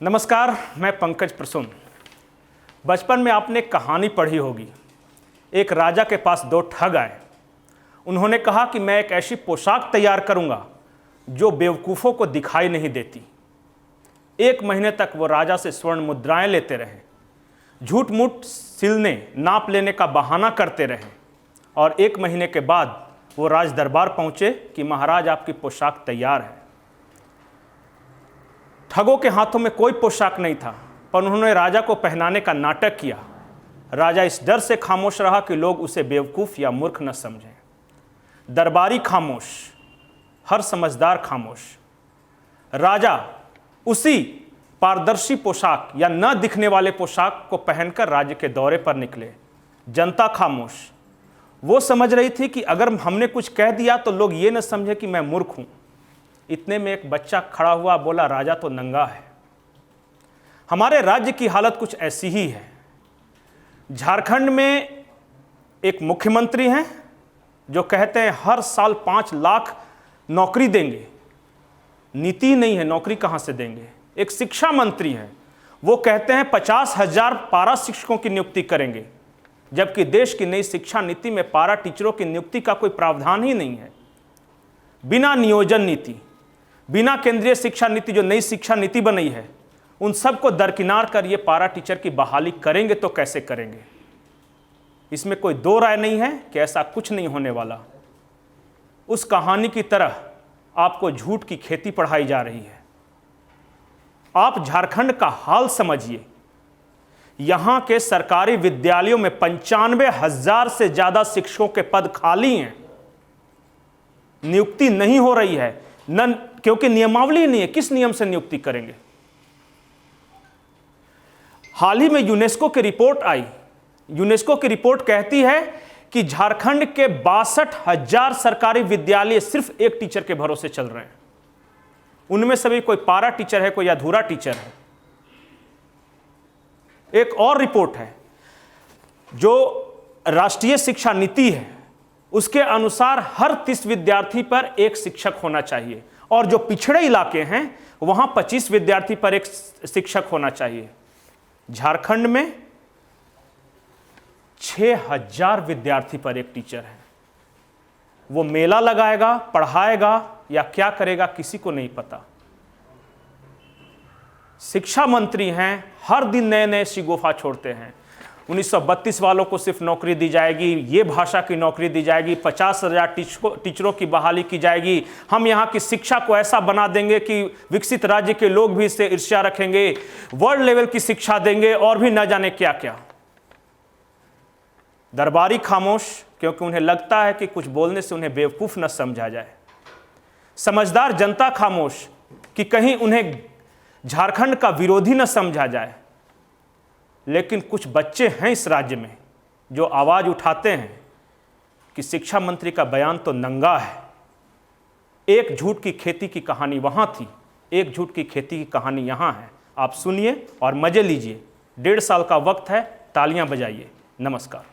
नमस्कार, मैं पंकज प्रसून। बचपन में आपने कहानी पढ़ी होगी। एक राजा के पास दो ठग आए। उन्होंने कहा कि मैं एक ऐसी पोशाक तैयार करूंगा जो बेवकूफ़ों को दिखाई नहीं देती। 1 महीने तक वो राजा से स्वर्ण मुद्राएं लेते रहे, झूठ मूठ सिलने नाप लेने का बहाना करते रहे और 1 महीने के बाद वो राज दरबार पहुंचे कि महाराज आपकी पोशाक तैयार है। ठगों के हाथों में कोई पोशाक नहीं था, पर उन्होंने राजा को पहनाने का नाटक किया। राजा इस डर से खामोश रहा कि लोग उसे बेवकूफ़ या मूर्ख न समझें। दरबारी खामोश, हर समझदार खामोश। राजा उसी पारदर्शी पोशाक या न दिखने वाले पोशाक को पहनकर राज्य के दौरे पर निकले। जनता खामोश। वो समझ रही थी कि अगर हमने कुछ कह दिया तो लोग ये न समझे कि मैं मूर्ख हूं। इतने में एक बच्चा खड़ा हुआ, बोला, राजा तो नंगा है। हमारे राज्य की हालत कुछ ऐसी ही है। झारखंड में एक मुख्यमंत्री हैं जो कहते हैं हर साल 5 लाख नौकरी देंगे। नीति नहीं है, नौकरी कहां से देंगे। एक शिक्षा मंत्री हैं, वो कहते हैं 50,000 पारा शिक्षकों की नियुक्ति करेंगे, जबकि देश की नई शिक्षा नीति में पारा टीचरों की नियुक्ति का कोई प्रावधान ही नहीं है। बिना नियोजन नीति, बिना केंद्रीय शिक्षा नीति, जो नई शिक्षा नीति बनी है, उन सबको दरकिनार कर ये पारा टीचर की बहाली करेंगे तो कैसे करेंगे। इसमें कोई दो राय नहीं है कि ऐसा कुछ नहीं होने वाला। उस कहानी की तरह आपको झूठ की खेती पढ़ाई जा रही है। आप झारखंड का हाल समझिए। यहां के सरकारी विद्यालयों में 95,000 से ज्यादा शिक्षकों के पद खाली हैं। नियुक्ति नहीं हो रही है, क्योंकि नियमावली नहीं है। किस नियम से नियुक्ति करेंगे। हाल ही में यूनेस्को की रिपोर्ट आई। यूनेस्को की रिपोर्ट कहती है कि झारखंड के 62,000 सरकारी विद्यालय सिर्फ एक टीचर के भरोसे चल रहे हैं। उनमें सभी कोई पारा टीचर है, कोई अधूरा टीचर है। एक और रिपोर्ट है जो राष्ट्रीय शिक्षा नीति है, उसके अनुसार हर 30 विद्यार्थी पर एक शिक्षक होना चाहिए, और जो पिछड़े इलाके हैं वहां 25 विद्यार्थी पर एक शिक्षक होना चाहिए। झारखंड में 6,000 विद्यार्थी पर एक टीचर है। वो मेला लगाएगा, पढ़ाएगा या क्या करेगा, किसी को नहीं पता। शिक्षा मंत्री हैं, हर दिन नए नए शिगोफा छोड़ते हैं। 1932 वालों को सिर्फ नौकरी दी जाएगी, ये भाषा की नौकरी दी जाएगी, 50,000 टीचरों की बहाली की जाएगी। हम यहाँ की शिक्षा को ऐसा बना देंगे कि विकसित राज्य के लोग भी इससे ईर्ष्या रखेंगे, वर्ल्ड लेवल की शिक्षा देंगे, और भी न जाने क्या क्या। दरबारी खामोश, क्योंकि उन्हें लगता है कि कुछ बोलने से उन्हें बेवकूफ़ न समझा जाए। समझदार जनता खामोश कि कहीं उन्हें झारखंड का विरोधी न समझा जाए। लेकिन कुछ बच्चे हैं इस राज्य में जो आवाज़ उठाते हैं कि शिक्षा मंत्री का बयान तो नंगा है। एक झूठ की खेती की कहानी वहाँ थी, एक झूठ की खेती की कहानी यहाँ है। आप सुनिए और मज़े लीजिए। 1.5 साल का वक्त है, तालियां बजाइए। नमस्कार।